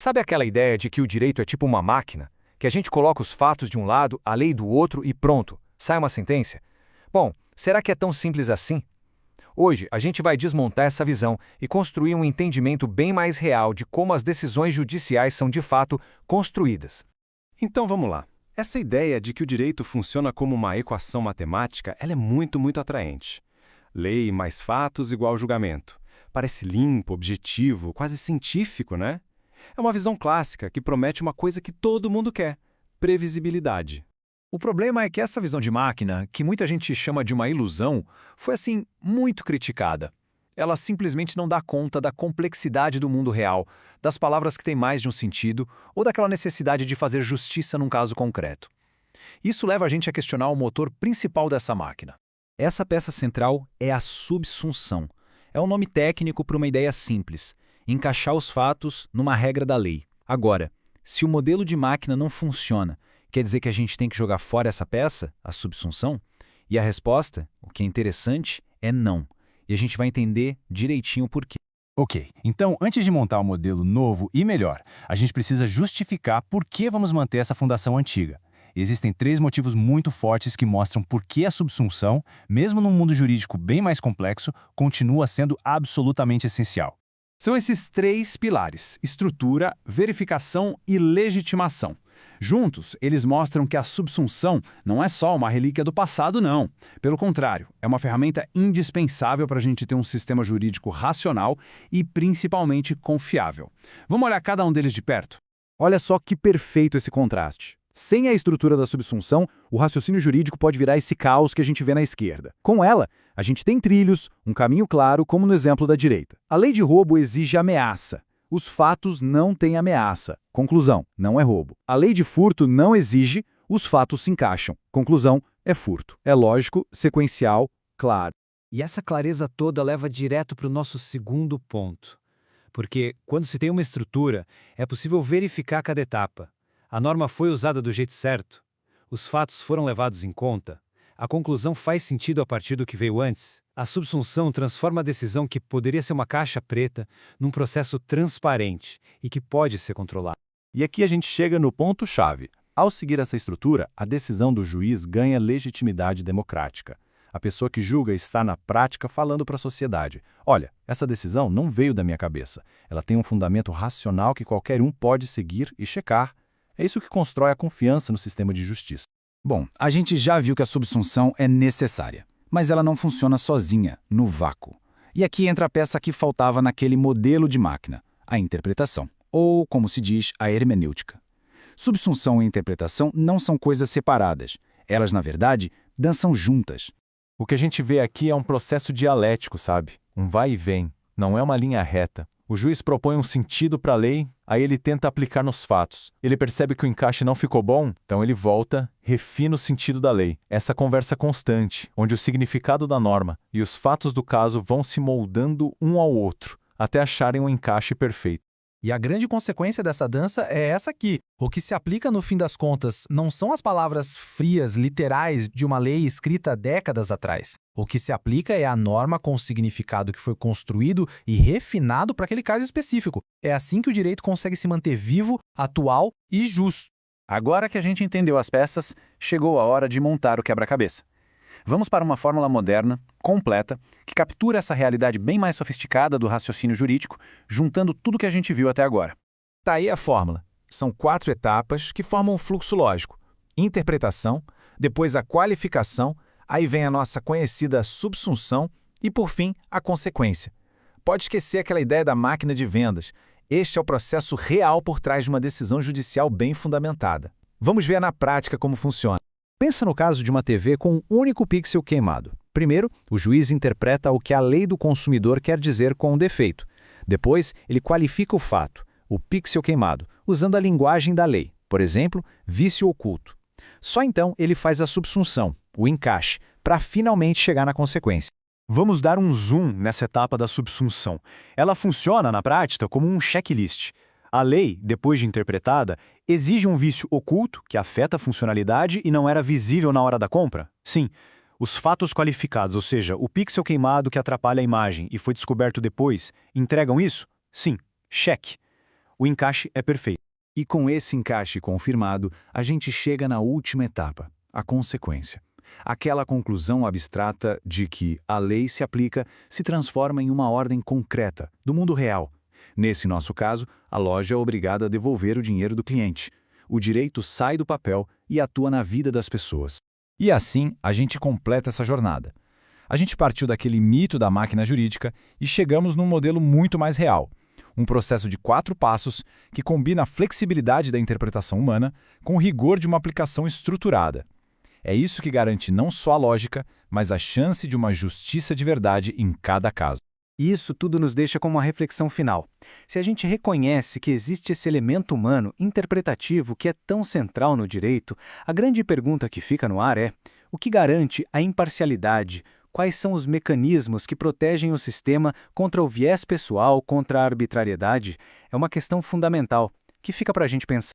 Sabe aquela ideia de que o direito é tipo uma máquina? Que a gente coloca os fatos de um lado, a lei do outro e pronto, sai uma sentença? Bom, será que é tão simples assim? Hoje, a gente vai desmontar essa visão e construir um entendimento bem mais real de como as decisões judiciais são de fato construídas. Então vamos lá. Essa ideia de que o direito funciona como uma equação matemática, ela é muito atraente. Lei mais fatos igual julgamento. Parece limpo, objetivo, quase científico, né? É uma visão clássica que promete uma coisa que todo mundo quer: previsibilidade. O problema é que essa visão de máquina, que muita gente chama de uma ilusão, foi assim muito criticada. Ela simplesmente não dá conta da complexidade do mundo real, das palavras que têm mais de um sentido ou daquela necessidade de fazer justiça num caso concreto. Isso leva a gente a questionar o motor principal dessa máquina. Essa peça central é a subsunção. É um nome técnico para uma ideia simples: encaixar os fatos numa regra da lei. Agora, se o modelo de máquina não funciona, quer dizer que a gente tem que jogar fora essa peça, a subsunção? E a resposta, o que é interessante, é não. E a gente vai entender direitinho o porquê. Ok, então antes de montar um modelo novo e melhor, a gente precisa justificar por que vamos manter essa fundação antiga. Existem 3 motivos muito fortes que mostram por que a subsunção, mesmo num mundo jurídico bem mais complexo, continua sendo absolutamente essencial. São esses 3 pilares: estrutura, verificação e legitimação. Juntos, eles mostram que a subsunção não é só uma relíquia do passado, não. Pelo contrário, é uma ferramenta indispensável para a gente ter um sistema jurídico racional e principalmente confiável. Vamos olhar cada um deles de perto? Olha só que perfeito esse contraste. Sem a estrutura da subsunção, o raciocínio jurídico pode virar esse caos que a gente vê na esquerda. Com ela, a gente tem trilhos, um caminho claro, como no exemplo da direita. A lei de roubo exige ameaça. Os fatos não têm ameaça. Conclusão, não é roubo. A lei de furto não exige, os fatos se encaixam. Conclusão, é furto. É lógico, sequencial, claro. E essa clareza toda leva direto para o nosso segundo ponto. Porque, quando se tem uma estrutura, é possível verificar cada etapa. A norma foi usada do jeito certo? Os fatos foram levados em conta? A conclusão faz sentido a partir do que veio antes? A subsunção transforma a decisão que poderia ser uma caixa preta num processo transparente e que pode ser controlado. E aqui a gente chega no ponto-chave. Ao seguir essa estrutura, a decisão do juiz ganha legitimidade democrática. A pessoa que julga está, na prática, falando para a sociedade: olha, essa decisão não veio da minha cabeça. Ela tem um fundamento racional que qualquer um pode seguir e checar. É isso que constrói a confiança no sistema de justiça. Bom, a gente já viu que a subsunção é necessária, mas ela não funciona sozinha, no vácuo. E aqui entra a peça que faltava naquele modelo de máquina: a interpretação, ou, como se diz, a hermenêutica. Subsunção e interpretação não são coisas separadas. Elas, na verdade, dançam juntas. O que a gente vê aqui é um processo dialético, sabe? Um vai e vem, não é uma linha reta. O juiz propõe um sentido para a lei, aí ele tenta aplicar nos fatos. Ele percebe que o encaixe não ficou bom, então ele volta, refina o sentido da lei. Essa conversa constante, onde o significado da norma e os fatos do caso vão se moldando um ao outro, até acharem um encaixe perfeito. E a grande consequência dessa dança é essa aqui. O que se aplica no fim das contas não são as palavras frias, literais de uma lei escrita décadas atrás. O que se aplica é a norma com o significado que foi construído e refinado para aquele caso específico. É assim que o direito consegue se manter vivo, atual e justo. Agora que a gente entendeu as peças, chegou a hora de montar o quebra-cabeça. Vamos para uma fórmula moderna, completa, que captura essa realidade bem mais sofisticada do raciocínio jurídico, juntando tudo que a gente viu até agora. Tá aí a fórmula. São 4 etapas que formam um fluxo lógico. Interpretação, depois a qualificação, aí vem a nossa conhecida subsunção e, por fim, a consequência. Pode esquecer aquela ideia da máquina de vendas. Este é o processo real por trás de uma decisão judicial bem fundamentada. Vamos ver na prática como funciona. Pensa no caso de uma TV com um único pixel queimado. Primeiro, o juiz interpreta o que a lei do consumidor quer dizer com o defeito. Depois, ele qualifica o fato, o pixel queimado, usando a linguagem da lei. Por exemplo, vício oculto. Só então ele faz a subsunção, o encaixe, para finalmente chegar na consequência. Vamos dar um zoom nessa etapa da subsunção. Ela funciona, na prática, como um checklist. A lei, depois de interpretada, exige um vício oculto que afeta a funcionalidade e não era visível na hora da compra? Sim. Os fatos qualificados, ou seja, o pixel queimado que atrapalha a imagem e foi descoberto depois, entregam isso? Sim. Cheque. O encaixe é perfeito. E com esse encaixe confirmado, a gente chega na última etapa, a consequência. Aquela conclusão abstrata de que a lei se aplica se transforma em uma ordem concreta, do mundo real. Nesse nosso caso, a loja é obrigada a devolver o dinheiro do cliente. O direito sai do papel e atua na vida das pessoas. E assim, a gente completa essa jornada. A gente partiu daquele mito da máquina jurídica e chegamos num modelo muito mais real. Um processo de 4 passos que combina a flexibilidade da interpretação humana com o rigor de uma aplicação estruturada. É isso que garante não só a lógica, mas a chance de uma justiça de verdade em cada caso. Isso tudo nos deixa com uma reflexão final. Se a gente reconhece que existe esse elemento humano interpretativo que é tão central no direito, a grande pergunta que fica no ar é: o que garante a imparcialidade? Quais são os mecanismos que protegem o sistema contra o viés pessoal, contra a arbitrariedade? É uma questão fundamental que fica para a gente pensar.